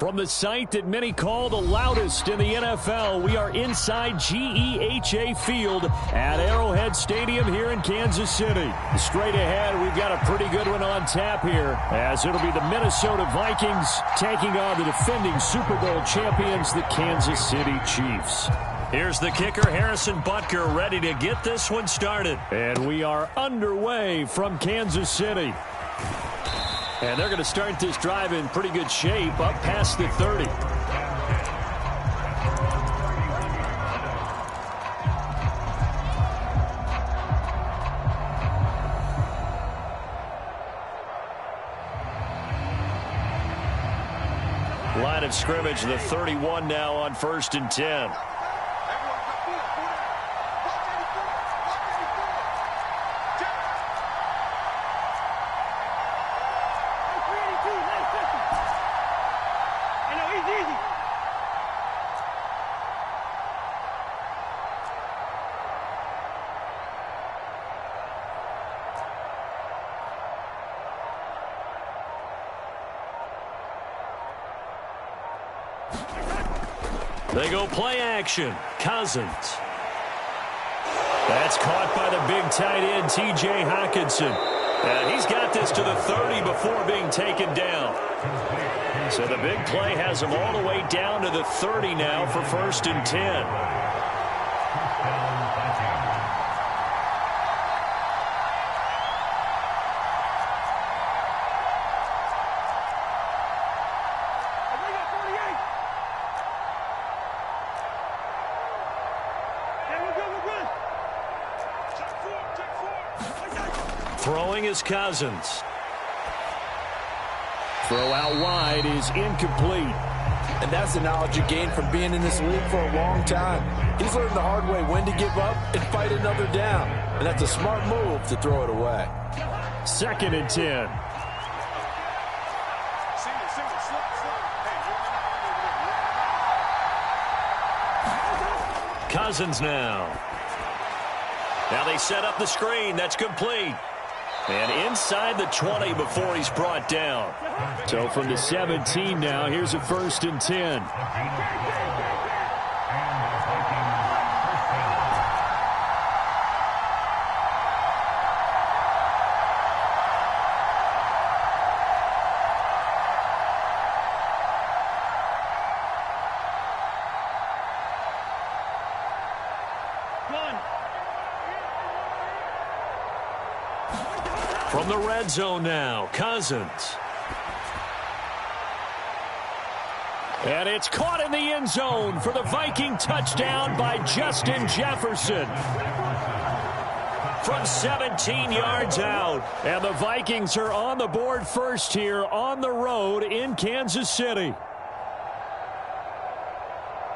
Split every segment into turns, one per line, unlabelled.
From the site that many call the loudest in the NFL, we are inside GEHA Field at Arrowhead Stadium here in Kansas City. Straight ahead, we've got a pretty good one on tap here, as it'll be the Minnesota Vikings taking on the defending Super Bowl champions, the Kansas City Chiefs.
Here's the kicker, Harrison Butker, ready to get this one started.
And we are underway from Kansas City. And they're going to start this drive in pretty good shape, up past the 30.
Line of scrimmage, the 31 now on 1st and 10. They go play action. Cousins. That's caught by the big tight end, T.J. Hockenson. And he's got this to the 30 before being taken down. So the big play has him all the way down to the 30 now for 1st and 10. Throwing is Cousins.
Throw out wide is incomplete.
And that's the knowledge you gain from being in this league for a long time. He's learned the hard way when to give up and fight another down. And that's a smart move to throw it away.
2nd and 10.
Cousins now. Now they set up the screen. That's complete. And inside the 20 before he's brought down.
So from the 17 now, here's a 1st and 10.
From the red zone now, Cousins.
And it's caught in the end zone for the Viking touchdown by Justin Jefferson. From 17 yards out. And the Vikings are on the board first here on the road in Kansas City.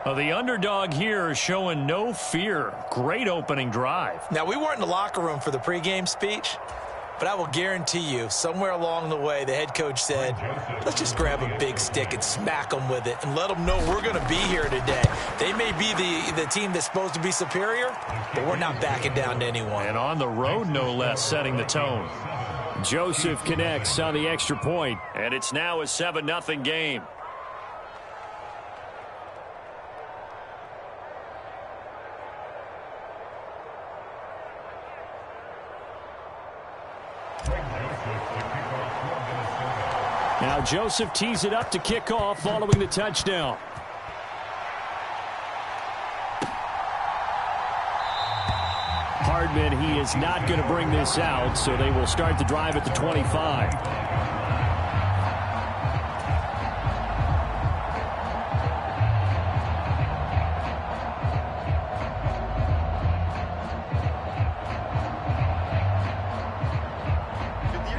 The underdog here is showing no fear. Great opening drive.
Now, we weren't in the locker room for the pregame speech, but I will guarantee you, somewhere along the way, the head coach said, let's just grab a big stick and smack them with it and let them know we're going to be here today. They may be the team that's supposed to be superior, but we're not backing down to anyone.
And on the road, no less, setting the tone.
Joseph connects on the extra point.
And it's now a 7-0 game.
Now Joseph tees it up to kick off following the touchdown. Hardman, he is not going to bring this out, so they will start the drive at the 25.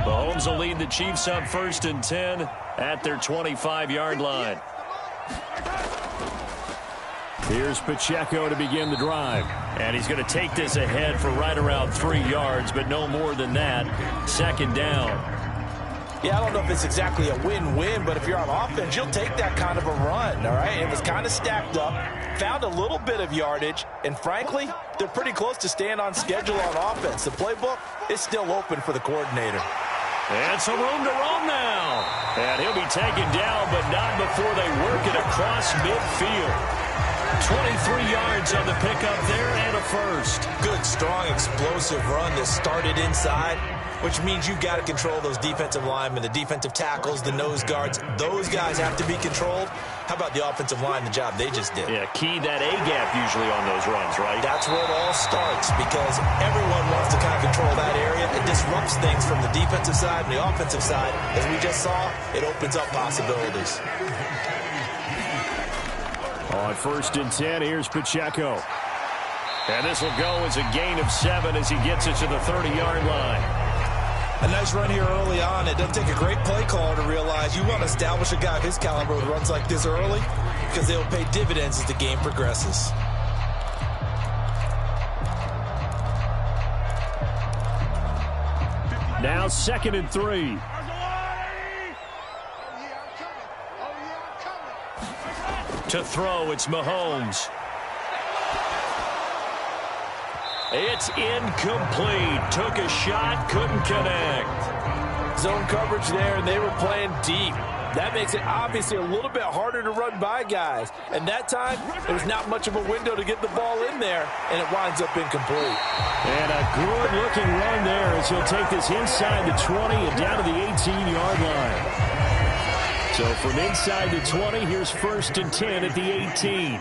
Mahomes will lead the Chiefs up 1st and 10 at their 25-yard line.
Here's Pacheco to begin the drive.
And he's going to take this ahead for right around 3 yards, but no more than that. 2nd down.
Yeah, I don't know if it's exactly a win-win, but if you're on offense, you'll take that kind of a run, all right? It was kind of stacked up, found a little bit of yardage, and frankly, they're pretty close to staying on schedule on offense. The playbook is still open for the coordinator.
And some room to roam now. And he'll be taken down, but not before they across midfield. 23 yards on the pickup there and a first.
Good, strong, explosive run that started inside, which means you've got to control those defensive linemen, the defensive tackles, the nose guards. Those guys have to be controlled. How about the offensive line, the job they just did?
Yeah, key that A-gap usually on those runs, right?
That's where it all starts because everyone wants to kind of control that area. It disrupts things from the defensive side and the offensive side. As we just saw, it opens up possibilities.
On 1st and 10, here's Pacheco. And this will go as a gain of 7 as he gets it to the 30-yard line.
A nice run here early on. It doesn't take a great play caller to realize you want to establish a guy of his caliber with runs like this early because they'll pay dividends as the game progresses.
Now 2nd and 3.
To throw, it's Mahomes. It's incomplete. Took a shot, couldn't connect.
Zone coverage there, and they were playing deep. That makes it obviously a little bit harder to run by guys. And that time, there's not much of a window to get the ball in there, and it winds up incomplete.
And a good-looking run there as he'll take this inside the 20 and down to the 18-yard line. So from inside the 20, here's 1st and 10 at the 18.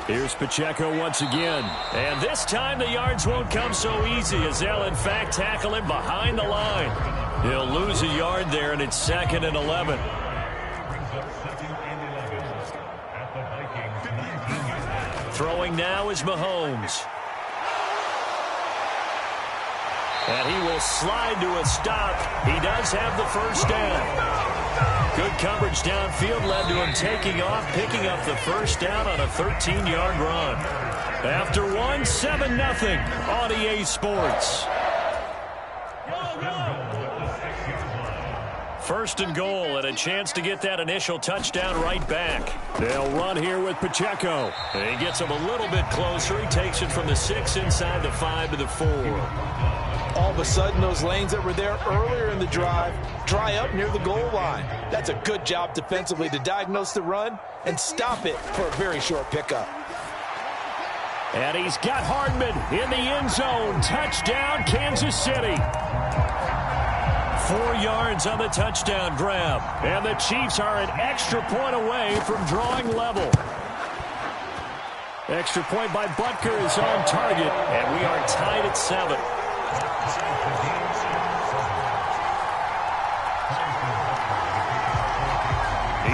Here's Pacheco once again.
And this time the yards won't come so easy as they'll in fact tackle him behind the line. He'll lose a yard there, and it's 2nd and 11. Throwing now is Mahomes. And he will slide to a stop. He does have the first down. Good coverage downfield led to him taking off, picking up the first down on a 13-yard run. After one, 7-0 on EA Sports. 1st and goal, and a chance to get that initial touchdown right back.
They'll run here with Pacheco.
And he gets him a little bit closer. He takes it from the 6 inside the 5 to the 4.
All of a sudden, those lanes that were there earlier in the drive dry up near the goal line. That's a good job defensively to diagnose the run and stop it for a very short pickup.
And he's got Hardman in the end zone. Touchdown, Kansas City.
4 yards on the touchdown grab.
And the Chiefs are an extra point away from drawing level. Extra point by Butker is on target.
And we are tied at 7.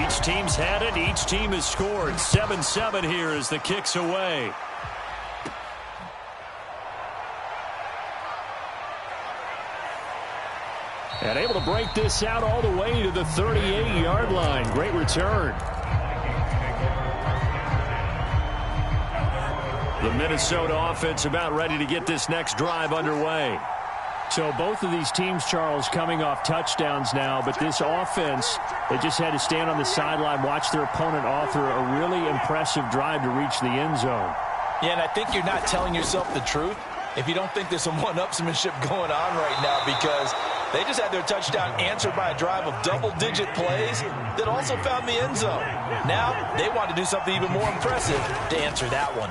Each team's had it. Each team has scored. 7-7 here as the kick's away.
And able to break this out all the way to the 38-yard line. Great return.
The Minnesota offense about ready to get this next drive underway.
So both of these teams, Charles, coming off touchdowns now, but this offense, they just had to stand on the sideline, watch their opponent author a really impressive drive to reach the end zone.
Yeah, and I think you're not telling yourself the truth if you don't think there's some one-upsmanship going on right now, because they just had their touchdown answered by a drive of double-digit plays that also found the end zone. Now they want to do something even more impressive to answer that one.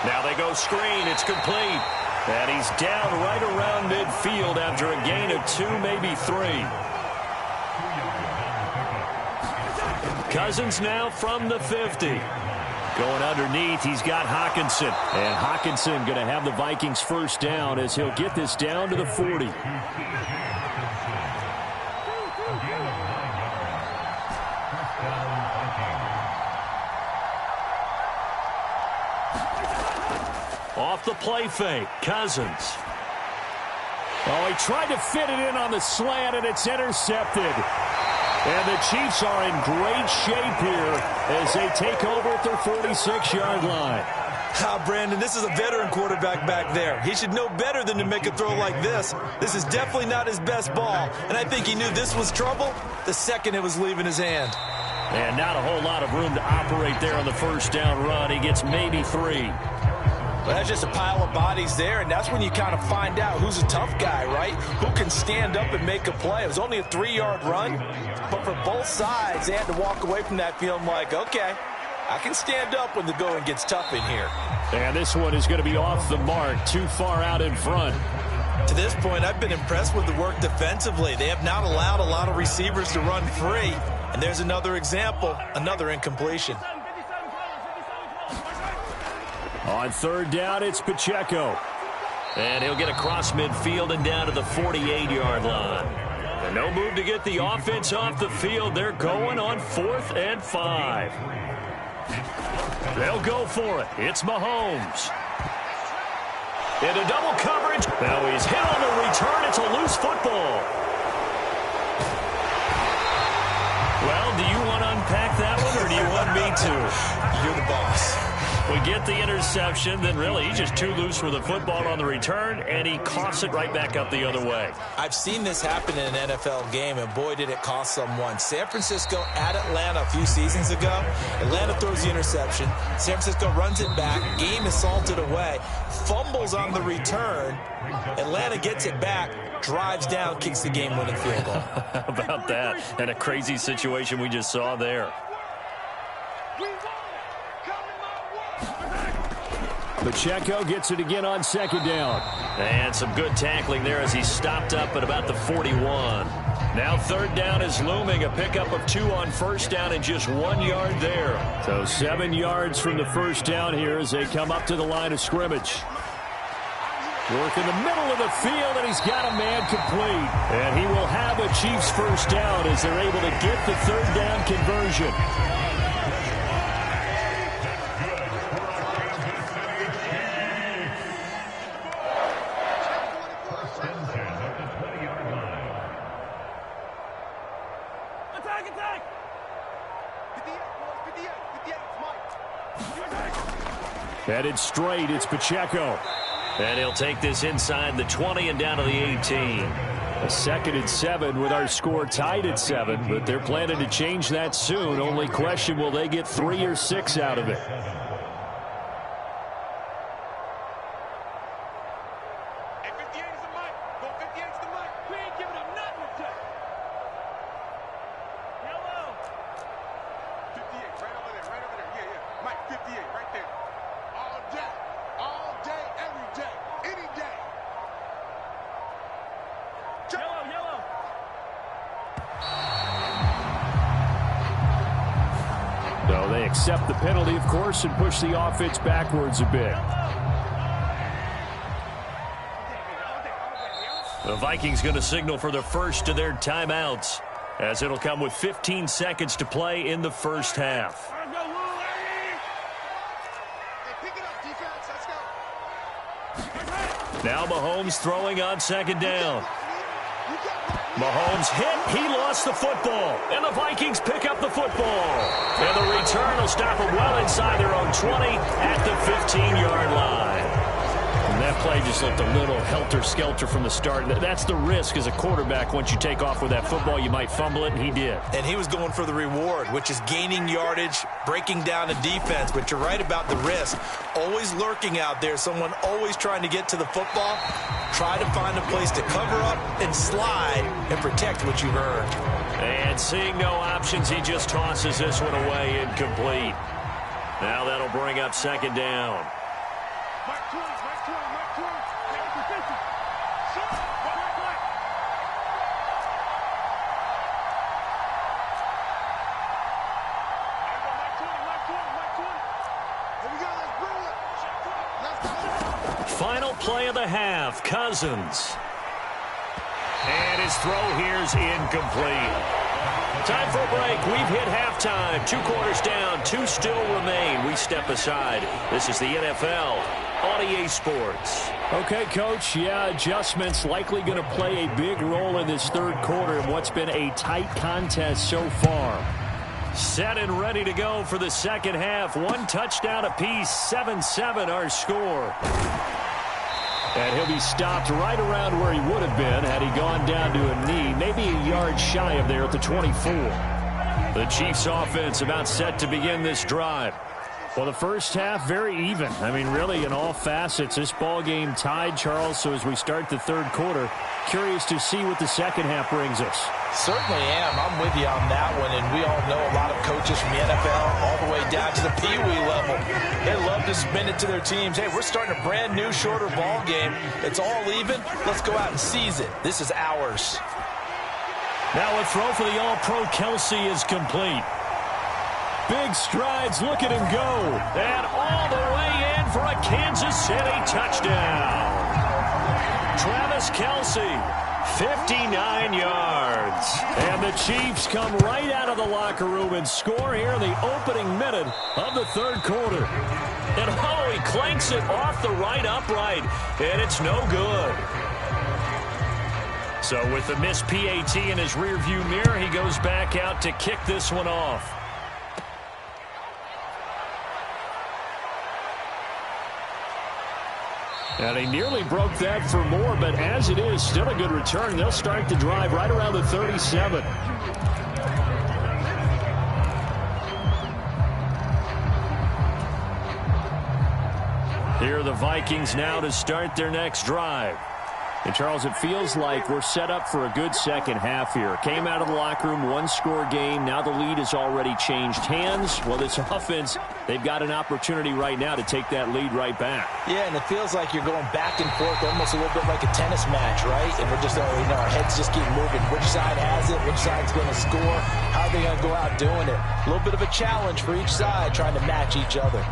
Now they go screen. It's complete. And he's down right around midfield after a gain of 2, maybe 3. Cousins now from the 50. Going underneath, he's got Hockenson.
And Hockenson going to have the Vikings first down as he'll get this down to the 40.
Off the play fake, Cousins.
Oh, he tried to fit it in on the slant, and it's intercepted. And the Chiefs are in great shape here as they take over at their 46-yard line.
Brandon, this is a veteran quarterback back there. He should know better than to make a throw like this. This is definitely not his best ball, and I think he knew this was trouble the second it was leaving his hand.
And not a whole lot of room to operate there on the first down run. He gets maybe 3.
Well, that's just a pile of bodies there, and that's when you kind of find out who's a tough guy, right? Who can stand up and make a play. It was only a 3-yard run, but for both sides, they had to walk away from that feeling like, okay, I can stand up when the going gets tough in here.
And this one is going to be off the mark, too far out in front.
To this point, I've been impressed with the work defensively. They have not allowed a lot of receivers to run free. And there's another example, another incompletion.
On third down, it's Pacheco.
And he'll get across midfield and down to the 48-yard line. And no move to get the offense off the field. They're going on 4th and 5. They'll go for it. It's Mahomes. Into double coverage. Now he's hit on the return. It's a loose football. Well, do you want to unpack that one, or do you want me to?
You're the boss.
We get the interception, then really he's just too loose for the football on the return, and he coughs it right back up the other way.
I've seen this happen in an NFL game, and boy, did it cost someone. San Francisco at Atlanta a few seasons ago. Atlanta throws the interception. San Francisco runs it back. Game is salted away. Fumbles on the return. Atlanta gets it back. Drives down, kicks the game-winning field goal.
How about that? And a crazy situation we just saw there.
Pacheco gets it again on second down.
And some good tackling there as he stopped up at about the 41. Now third down is looming. A pickup of 2 on first down and just 1 yard there.
So 7 yards from the first down here as they come up to the line of scrimmage. Work in the middle of the field, and he's got a man complete. And he will have a Chiefs first down as they're able to get the third down conversion. Headed straight, it's Pacheco.
And he'll take this inside the 20 and down to the 18.
A 2nd and 7 with our score tied at 7, but they're planning to change that soon. Only question, will they get 3 or 6 out of it? So they accept the penalty, of course, and push the offense backwards a bit.
The Vikings going to signal for the first of their timeouts, as it'll come with 15 seconds to play in the first half. Now Mahomes throwing on second down. Mahomes hit. He lost the football. And the Vikings pick up the football. And the return will stop them well inside their own 20 at the 15-yard line. And that play just looked a little helter-skelter from the start. That's the risk as a quarterback. Once you take off with that football, you might fumble it, and he did.
And he was going for the reward, which is gaining yardage, breaking down a defense. But you're right about the risk. Always lurking out there, someone always trying to get to the football. Try to find a place to cover up and slide and protect what you've earned.
And seeing no options, he just tosses this one away incomplete. Now that'll bring up second down. Final play of the half, Cousins. And his throw here's incomplete. Time for a break. We've hit halftime. 2 quarters down, 2 still remain. We step aside. This is the NFL on EA Sports.
Okay, Coach, adjustments likely going to play a big role in this third quarter in what's been a tight contest so far.
Set and ready to go for the second half. 1 touchdown apiece, 7-7 our score.
And he'll be stopped right around where he would have been had he gone down to a knee, maybe a yard shy of there at the 24.
The Chiefs offense about set to begin this drive.
Well, the first half, very even. I mean, really, in all facets, this ball game tied, Charles. So as we start the third quarter, curious to see what the second half brings us.
Certainly am. I'm with you on that one. And we all know a lot of coaches from the NFL all the way down to the Pee-wee level. They love to spin it to their teams. Hey, we're starting a brand new, shorter ball game. It's all even. Let's go out and seize it. This is ours.
Now a throw for the All-Pro Kelsey is complete. Big strides, look at him go. And all the way in for a Kansas City touchdown. Travis Kelsey, 59 yards. And the Chiefs come right out of the locker room and score here in the opening minute of the third quarter. And oh, he clanks it off the right upright, and it's no good. So with the missed PAT in his rearview mirror, he goes back out to kick this one off. And he nearly broke that for more, but as it is, still a good return. They'll start the drive right around the 37. Here are the Vikings now to start their next drive. And, Charles, it feels like we're set up for a good second half here. Came out of the locker room, one-score game. Now the lead has already changed hands. Well, this offense, they've got an opportunity right now to take that lead right back.
Yeah, and it feels like you're going back and forth almost a little bit like a tennis match, right? And we're just, our heads just keep moving. Which side has it? Which side's going to score? How are they going to go out doing it? A little bit of a challenge for each side trying to match each other.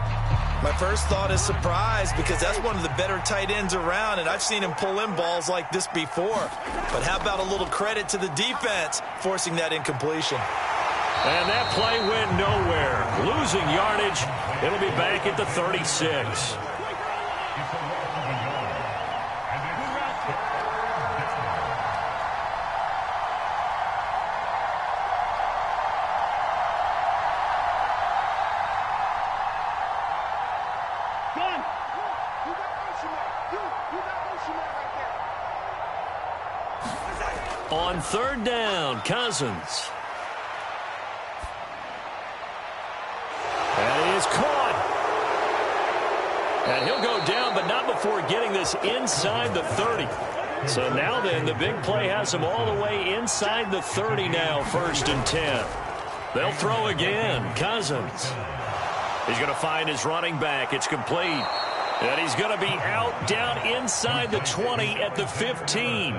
My first thought is surprise because that's one of the better tight ends around, and I've seen him pull in balls like this before. But how about a little credit to the defense forcing that incompletion?
And that play went nowhere. Losing yardage. It'll be back at the 36. On third down, Cousins. And he is caught. And he'll go down, but not before getting this inside the 30. So now then, the big play has him all the way inside the 30 now, 1st and 10. They'll throw again. Cousins. He's going to find his running back. It's complete. And he's going to be out down inside the 20 at the 15.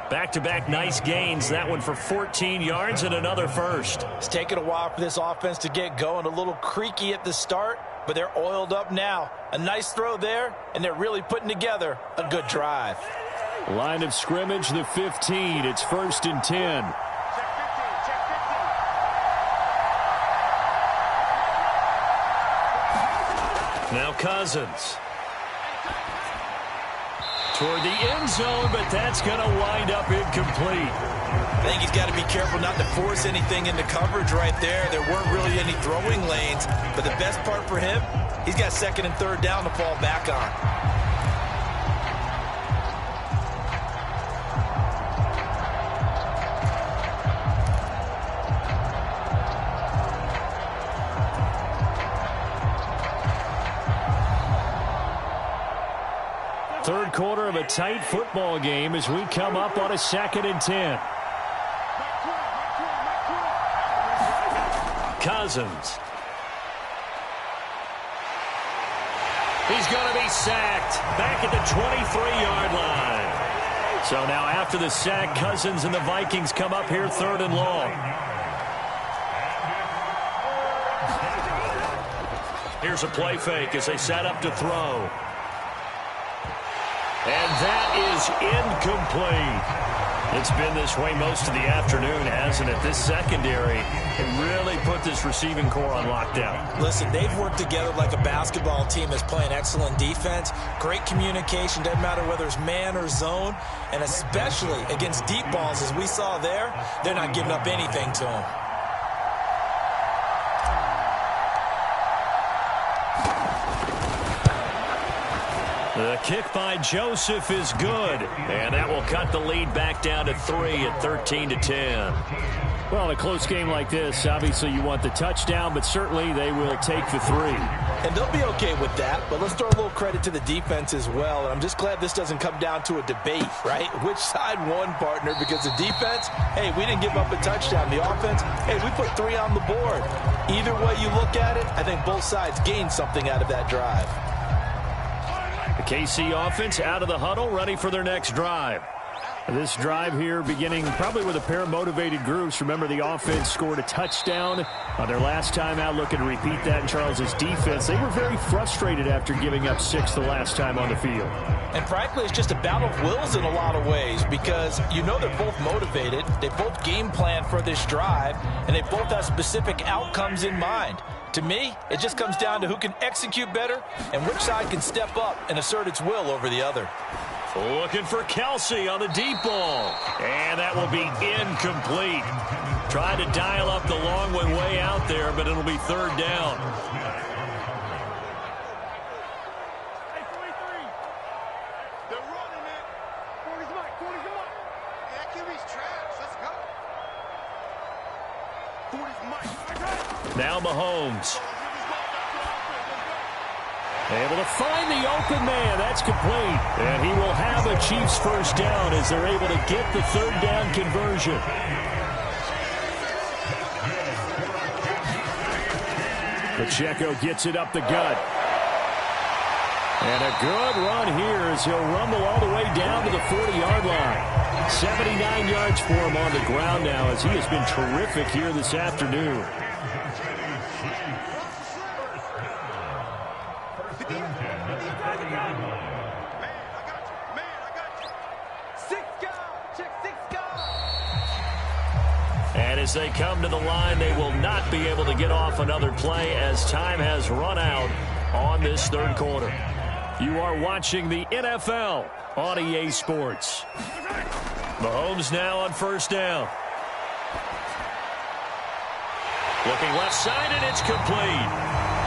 Back-to-back nice gains. That one for 14 yards and another first.
It's taken a while for this offense to get going. A little creaky at the start, but they're oiled up now. A nice throw there, and they're really putting together a good drive.
Line of scrimmage, the 15. It's 1st and 10. Now Cousins. Toward the end zone, but that's going to wind up incomplete.
I think he's got to be careful not to force anything into coverage right there. There weren't really any throwing lanes, but the best part for him, he's got 2nd and 3rd down to fall back on.
Third quarter of a tight football game as we come up on a 2nd and 10. Cousins. He's going to be sacked back at the 23-yard line. So now after the sack, Cousins and the Vikings come up here 3rd and long. Here's a play fake as they set up to throw. And that is incomplete. It's been this way most of the afternoon, hasn't it? This secondary can really put this receiving core on lockdown.
Listen, they've worked together like a basketball team that's playing excellent defense. Great communication, doesn't matter whether it's man or zone. And especially against deep balls, as we saw there, they're not giving up anything to them.
The kick by Joseph is good, and that will cut the lead back down to 3 at 13 to 10. Well, in a close game like this, obviously you want the touchdown, but certainly they will take the 3.
And they'll be okay with that, but let's throw a little credit to the defense as well. And I'm just glad this doesn't come down to a debate, right? Which side won, partner? Because the defense, hey, we didn't give up a touchdown. The offense, hey, we put 3 on the board. Either way you look at it, I think both sides gained something out of that drive.
The KC offense out of the huddle, ready for their next drive. This drive here beginning probably with a pair of motivated groups. Remember, the offense scored a touchdown on their last time out, looking to repeat that in Charles's defense. They were very frustrated after giving up 6 the last time on the field.
And frankly, it's just a battle of wills in a lot of ways because you know they're both motivated. They both game plan for this drive, and they both have specific outcomes in mind. To me, it just comes down to who can execute better and which side can step up and assert its will over the other.
Looking for Kelsey on the deep ball. And that will be incomplete. Tried to dial up the long one way out there, but it'll be 3rd down.
Hey, 43. They're running it. 40's Mike. 40's Mike. That QB's trash. Let's go. 40's Mike.
Now Mahomes.
Able to find the open man. That's complete. And he will have a Chiefs first down as they're able to get the 3rd down conversion. Pacheco gets it up the gut. And a good run here as he'll rumble all the way down to the 40-yard line. 79 yards for him on the ground now as he has been terrific here this afternoon.
And as they come to the line, they will not be able to get off another play as time has run out on this 3rd quarter. You are watching the NFL on EA Sports. Mahomes now on 1st down. Looking left side, and it's complete.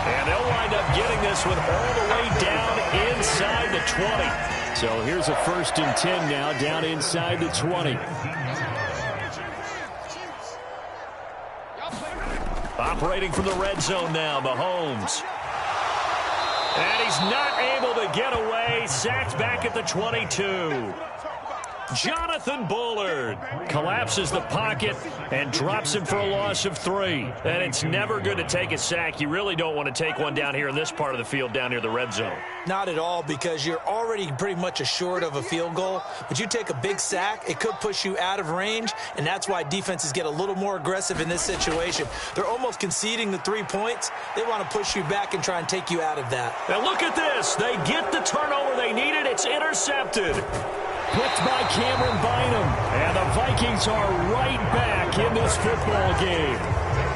And they'll wind up getting this one all the way down inside the 20.
So here's a 1st and 10 now down inside the 20.
Operating from the red zone now, Mahomes. And he's not able to get away. Sacked back at the 22. Jonathan Bullard collapses the pocket and drops him for a loss of 3. And it's never good to take a sack. You really don't want to take one down here in this part of the field down near the red zone.
Not at all, because you're already pretty much assured of a field goal. But you take a big sack, it could push you out of range, and that's why defenses get a little more aggressive in this situation. They're almost conceding the 3 points. They want to push you back and try and take you out of that.
And look at this. They get the turnover they needed. It's intercepted.
Picked by Cameron Bynum. And the Vikings are right back in this football game.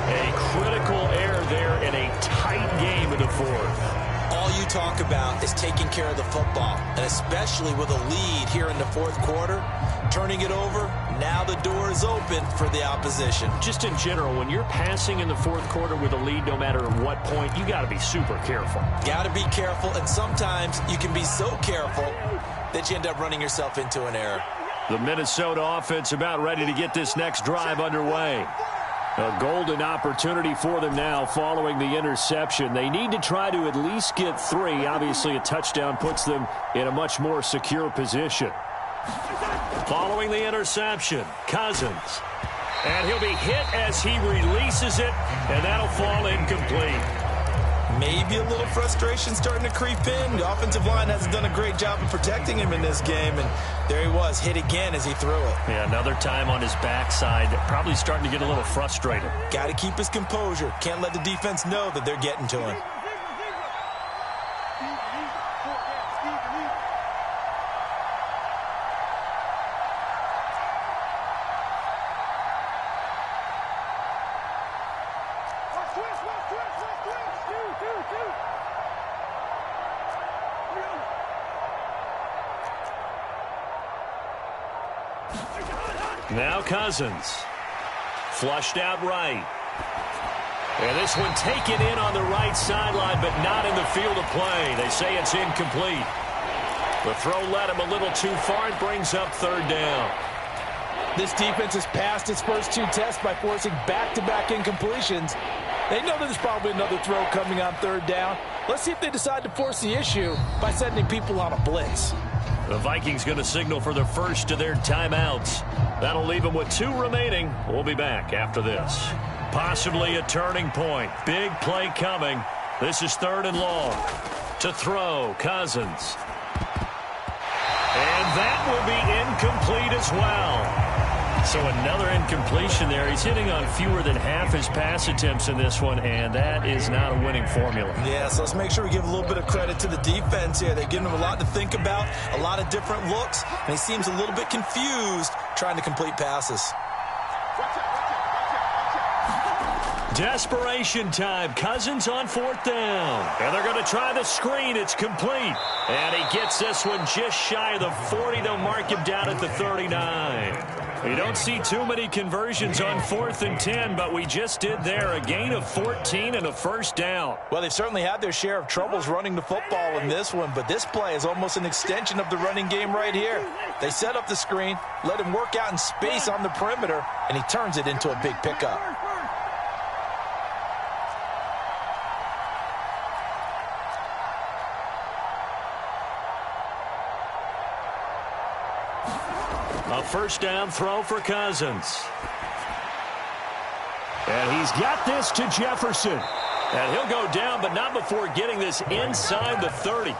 A critical error there in a tight game in the 4th.
All you talk about is taking care of the football, and especially with a lead here in the 4th quarter, turning it over, now the door is open for the opposition.
Just in general, when you're passing in the 4th quarter with a lead, no matter at what point, you got to be super careful.
Got to be careful, and sometimes you can be so careful that you end up running yourself into an error.
The Minnesota offense about ready to get this next drive underway.
A golden opportunity for them now following the interception. They need to try to at least get 3. Obviously, a touchdown puts them in a much more secure position.
Following the interception, Cousins. And he'll be hit as he releases it, and that'll fall incomplete.
Maybe a little frustration starting to creep in. The offensive line hasn't done a great job of protecting him in this game, and there he was, hit again as he threw it.
Yeah, another time on his backside, probably starting to get a little frustrated.
Got to keep his composure. Can't let the defense know that they're getting to him.
Now Cousins. Flushed out right. And this one taken in on the right sideline, but not in the field of play. They say it's incomplete. The throw led him a little too far. It brings up 3rd down.
This defense has passed its first 2 tests by forcing back-to-back incompletions. They know that there's probably another throw coming on 3rd down. Let's see if they decide to force the issue by sending people on a blitz.
The Vikings going to signal for the first of their timeouts. That'll leave them with 2 remaining. We'll be back after this. Possibly a turning point. Big play coming. This is 3rd and long. To throw, Cousins. And that will be incomplete as well. So another incompletion there. He's hitting on fewer than half his pass attempts in this one, and that is not a winning formula.
Yeah, so let's make sure we give a little bit of credit to the defense here. They're giving him a lot to think about, a lot of different looks, and he seems a little bit confused trying to complete passes.
Desperation time. Cousins on 4th down. And they're going to try the screen. It's complete. And he gets this one just shy of the 40. They'll mark him down at the 39. You don't see too many conversions on 4th and 10, but we just did there. A gain of 14 and a 1st down.
Well, they've certainly had their share of troubles running the football in this one, but this play is almost an extension of the running game right here. They set up the screen, let him work out in space on the perimeter, and he turns it into a big pickup.
A 1st down throw for Cousins.
And he's got this to Jefferson.
And he'll go down, but not before getting this inside the 30.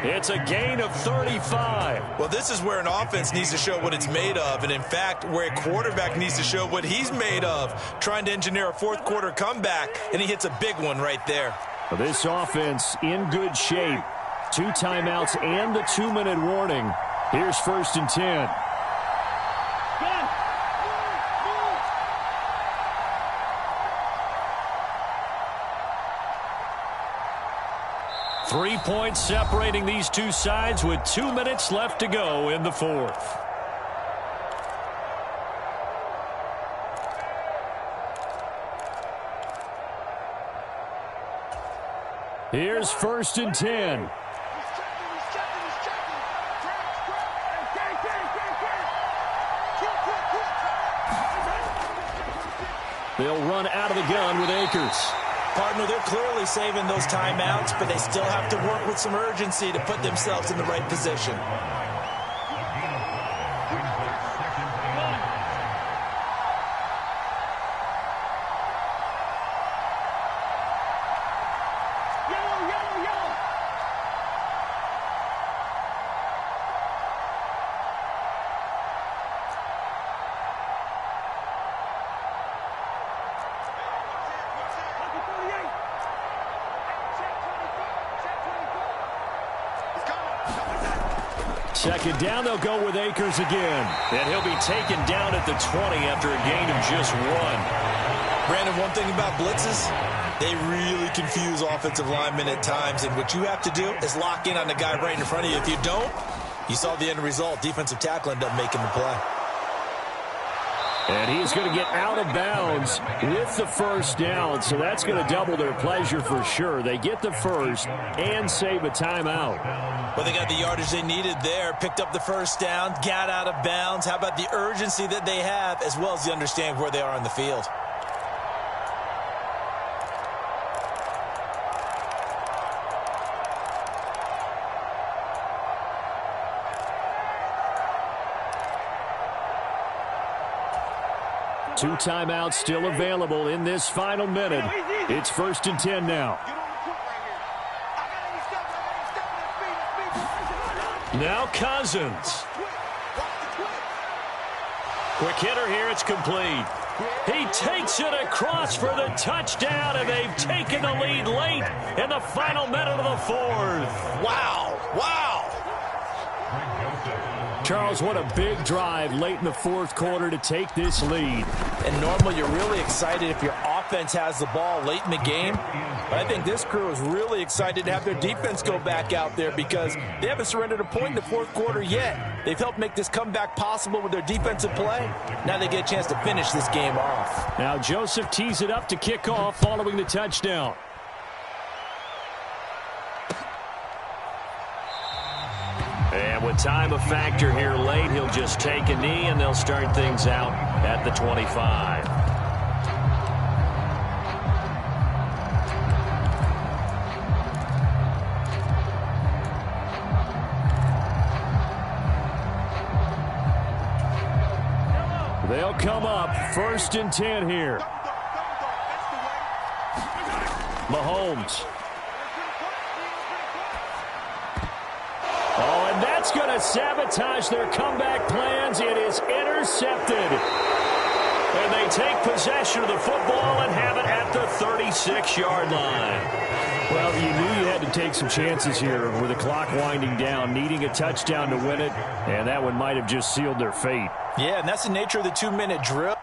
It's a gain of 35.
Well, this is where an offense needs to show what it's made of, and in fact, where a quarterback needs to show what he's made of, trying to engineer a 4th quarter comeback, and he hits a big one right there.
This offense in good shape. 2 timeouts and the 2-minute warning. Here's 1st and 10. 3 points separating these 2 sides with 2 minutes left to go in the 4th. Here's 1st and 10. They'll run out of the gun with Akers.
Partner, they're clearly saving those timeouts, but they still have to work with some urgency to put themselves in the right position.
Second down, they'll go with Akers again.
And he'll be taken down at the 20 after a gain of just 1.
Brandon, one thing about blitzes, they really confuse offensive linemen at times, and what you have to do is lock in on the guy right in front of you. If you don't, you saw the end result. Defensive tackle ended up making the play.
And he's going to get out of bounds with the 1st down, so that's going to double their pleasure for sure. They get the 1st and save a timeout.
Well, they got the yardage they needed there, picked up the 1st down, got out of bounds. How about the urgency that they have, as well as the understanding where they are on the field?
Two timeouts still available in this final minute. It's 1st and 10 now.
Now Cousins. Quick hitter here. It's complete. He takes it across for the touchdown, and they've taken the lead late in the final minute of the 4th.
Wow. Wow.
Charles, what a big drive late in the 4th quarter to take this lead.
And normally you're really excited if your offense has the ball late in the game. But I think this crew is really excited to have their defense go back out there because they haven't surrendered a point in the 4th quarter yet. They've helped make this comeback possible with their defensive play. Now they get a chance to finish this game off.
Now Joseph tees it up to kick off following the touchdown. And
With time a factor here late, he'll just take a knee, and they'll start things out at the 25.
They'll come up 1st and 10 here. Mahomes. Oh, and that's going to sabotage their comeback plans. It is intercepted.
And they take possession of the football and have it at the 36-yard line.
Well, you knew you had to take some chances here with the clock winding down, needing a touchdown to win it, and that one might have just sealed their fate.
Yeah, and that's the nature of the 2-minute drill.